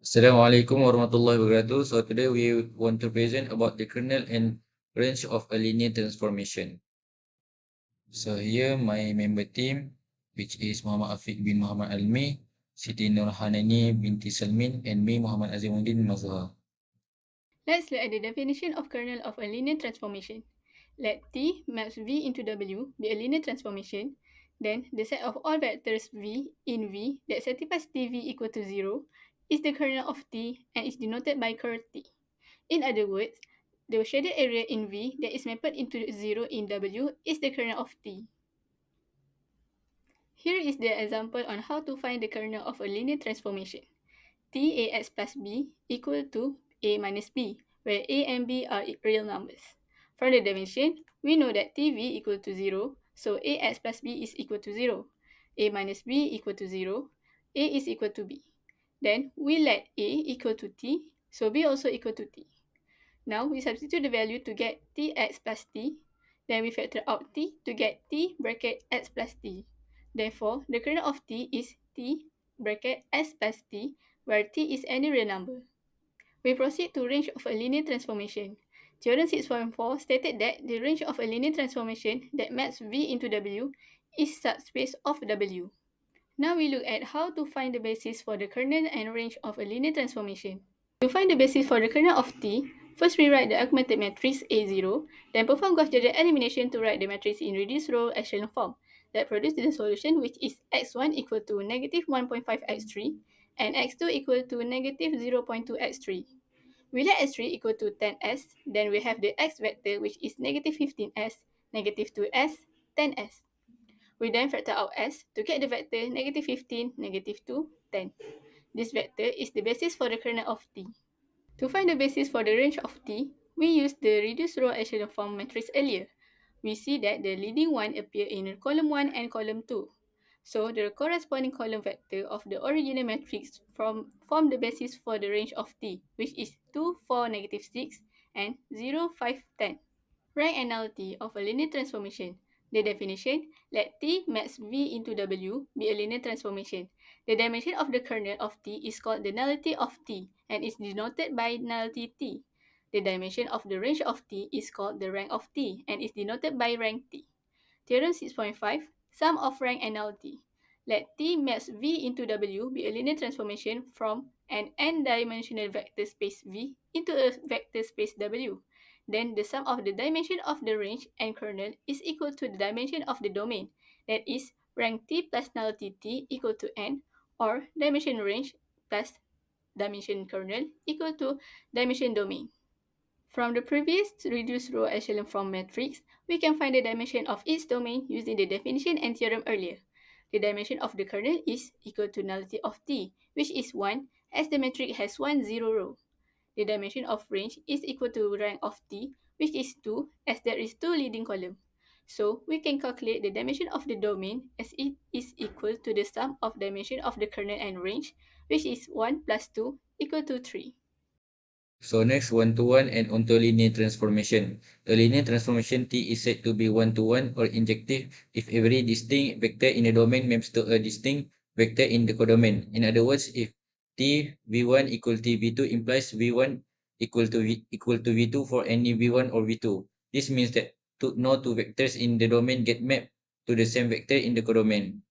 Assalamualaikum warahmatullahi wabarakatuh. So today we want to present about the kernel and range of a linear transformation. So here my member team, which is Muhammad Afiq bin Muhammad Almi, Siti Nurhanani binti Salmin, and me Muhammad Azimuddin Mazhar. Let's look at the definition of kernel of a linear transformation. Let T maps V into W be a linear transformation, then the set of all vectors V in V that satisfies TV equal to 0 is the kernel of T and is denoted by curl T. In other words, the shaded area in V that is mapped into 0 in W is the kernel of T. Here is the example on how to find the kernel of a linear transformation. TAX plus B equal to A minus B, where A and B are real numbers. From the definition, we know that TV equal to 0, so AX plus B is equal to 0. A minus B equal to 0, A is equal to B. Then we let A equal to T, so B also equal to T. Now we substitute the value to get Tx plus T, then we factor out T to get T bracket x plus T. Therefore, the kernel of T is T bracket s plus T, where T is any real number. We proceed to range of a linear transformation. Theorem 6.4 stated that the range of a linear transformation that maps V into W is subspace of W. Now we look at how to find the basis for the kernel and range of a linear transformation. To find the basis for the kernel of T, first we write the augmented matrix A0, then perform Gauss-Jordan elimination to write the matrix in reduced row echelon form that produces the solution, which is x1 equal to negative 1.5 x3 and x2 equal to negative 0.2 x3. We let s3 equal to 10s, then we have the x vector, which is negative 15s, negative 2s, 10s. We then factor out s to get the vector negative 15, negative 2, 10. This vector is the basis for the kernel of T. To find the basis for the range of T, we use the reduced row echelon form matrix earlier. We see that the leading one appear in column 1 and column 2. So the corresponding column vector of the original matrix form the basis for the range of T, which is 2, 4, negative 6, and 0, 5, 10. Rank and nullity of a linear transformation. The definition, let T maps V into W be a linear transformation. The dimension of the kernel of T is called the nullity of T and is denoted by nullity T. The dimension of the range of T is called the rank of T and is denoted by rank T. Theorem 6.5, sum of rank and nullity. Let T maps V into W be a linear transformation from an n-dimensional vector space V into a vector space W. Then the sum of the dimension of the range and kernel is equal to the dimension of the domain, that is, rank T plus nullity T equal to n, or dimension range plus dimension kernel equal to dimension domain. From the previous reduced row echelon form matrix, we can find the dimension of each domain using the definition and theorem earlier. The dimension of the kernel is equal to nullity of T, which is 1, as the matrix has 1, 0 row. The dimension of range is equal to rank of T, which is 2, as there is 2 leading columns. So we can calculate the dimension of the domain as it is equal to the sum of dimension of the kernel and range, which is 1 plus 2 equal to 3. So next, one-to-one and onto linear transformation. The linear transformation T is said to be one-to-one or injective if every distinct vector in the domain maps to a distinct vector in the codomain. In other words, if T V1 equal to V2 implies V1 equal to V2 for any V1 or V2. This means that no two vectors in the domain get mapped to the same vector in the codomain.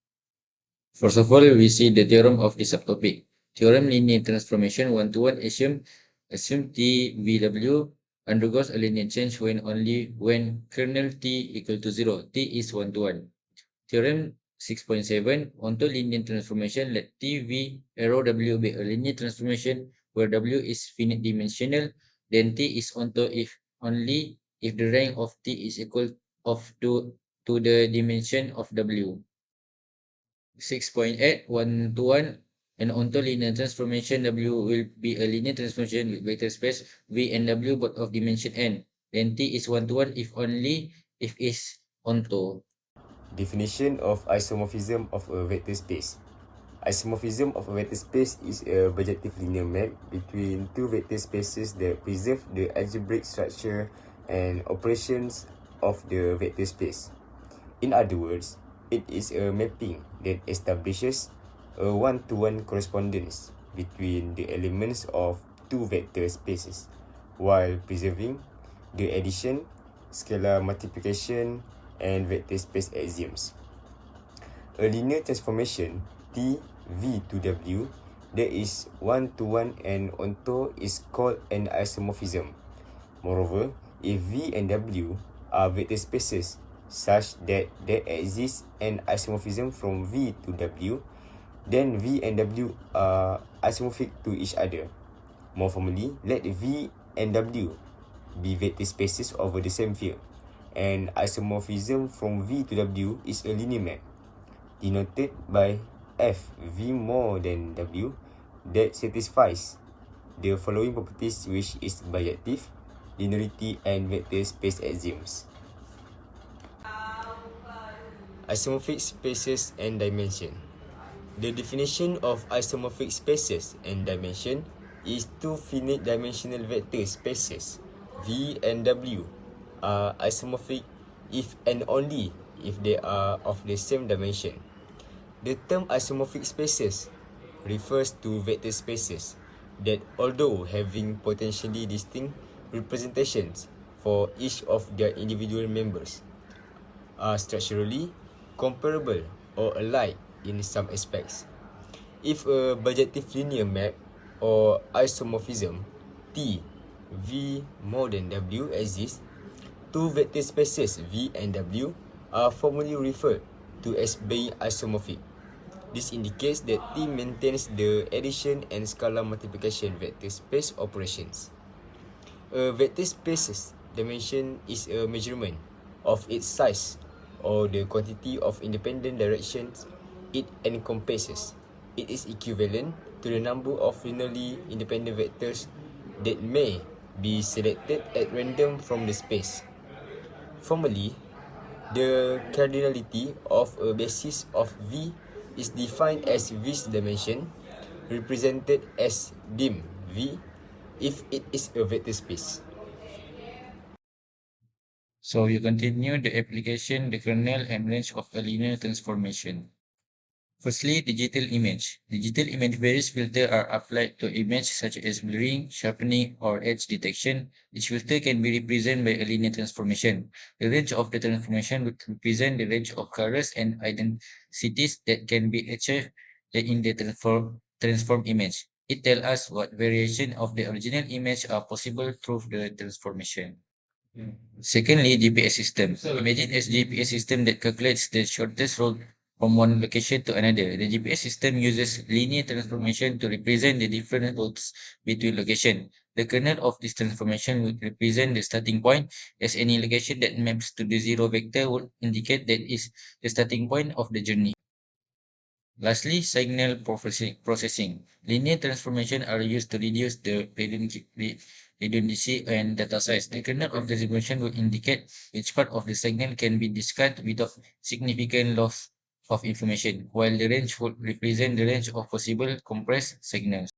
First of all, we see the theorem of the subtopic. Theorem linear transformation one-to-one assume TVW undergoes a linear change when kernel T equal to 0. T is one-to-one. Theorem 6.7 onto linear transformation, let TV arrow W be a linear transformation where W is finite dimensional, then T is onto if only if the rank of T is equal to the dimension of W. 6.8 one-to-one and onto linear transformation W will be a linear transformation with vector space V and W both of dimension n. Then T is one-to-one if only if is onto. Definition of isomorphism of a vector space. Isomorphism of a vector space is a bijective linear map between two vector spaces that preserve the algebraic structure and operations of the vector space. In other words, it is a mapping that establishes a one-to-one correspondence between the elements of two vector spaces while preserving the addition, scalar multiplication, and vector space axioms. A linear transformation T V to W that is one-to-one and onto is called an isomorphism. Moreover, if V and W are vector spaces such that there exists an isomorphism from V to W, then V and W are isomorphic to each other. More formally, let V and W be vector spaces over the same field. And isomorphism from V to W is a linear map, denoted by F V more than W, that satisfies the following properties, which is bijective, linearity, and vector space axioms. Isomorphic spaces and dimension. The definition of isomorphic spaces and dimension is two finite dimensional vector spaces V and W are isomorphic if and only if they are of the same dimension. The term isomorphic spaces refers to vector spaces that, although having potentially distinct representations for each of their individual members, are structurally comparable or alike in some aspects. If a bijective linear map or isomorphism T V more than W exists, two vector spaces V and W are formally referred to as being isomorphic. This indicates that T maintains the addition and scalar multiplication vector space operations. A vector space's dimension is a measurement of its size or the quantity of independent directions it encompasses. It is equivalent to the number of linearly independent vectors that may be selected at random from the space. Formally, the cardinality of a basis of V is defined as V's dimension, represented as dim V, if it is a vector space. So you continue the application, the kernel, and range of a linear transformation. Firstly, digital image. Digital image various filters are applied to image such as blurring, sharpening, or edge detection. Each filter can be represented by a linear transformation. The range of the transformation would represent the range of colors and identities that can be achieved in the transform image. It tells us what variation of the original image are possible through the transformation. Secondly, GPS system. Imagine a GPS system that calculates the shortest route from one location to another. The GPS system uses linear transformation to represent the different routes between locations. The kernel of this transformation would represent the starting point, as any location that maps to the zero vector would indicate that is the starting point of the journey. Lastly, signal processing. Linear transformation are used to reduce the redundancy and data size. The kernel of the transformation will indicate which part of the signal can be discarded without significant loss of information, while the range would represent the range of possible compressed signals.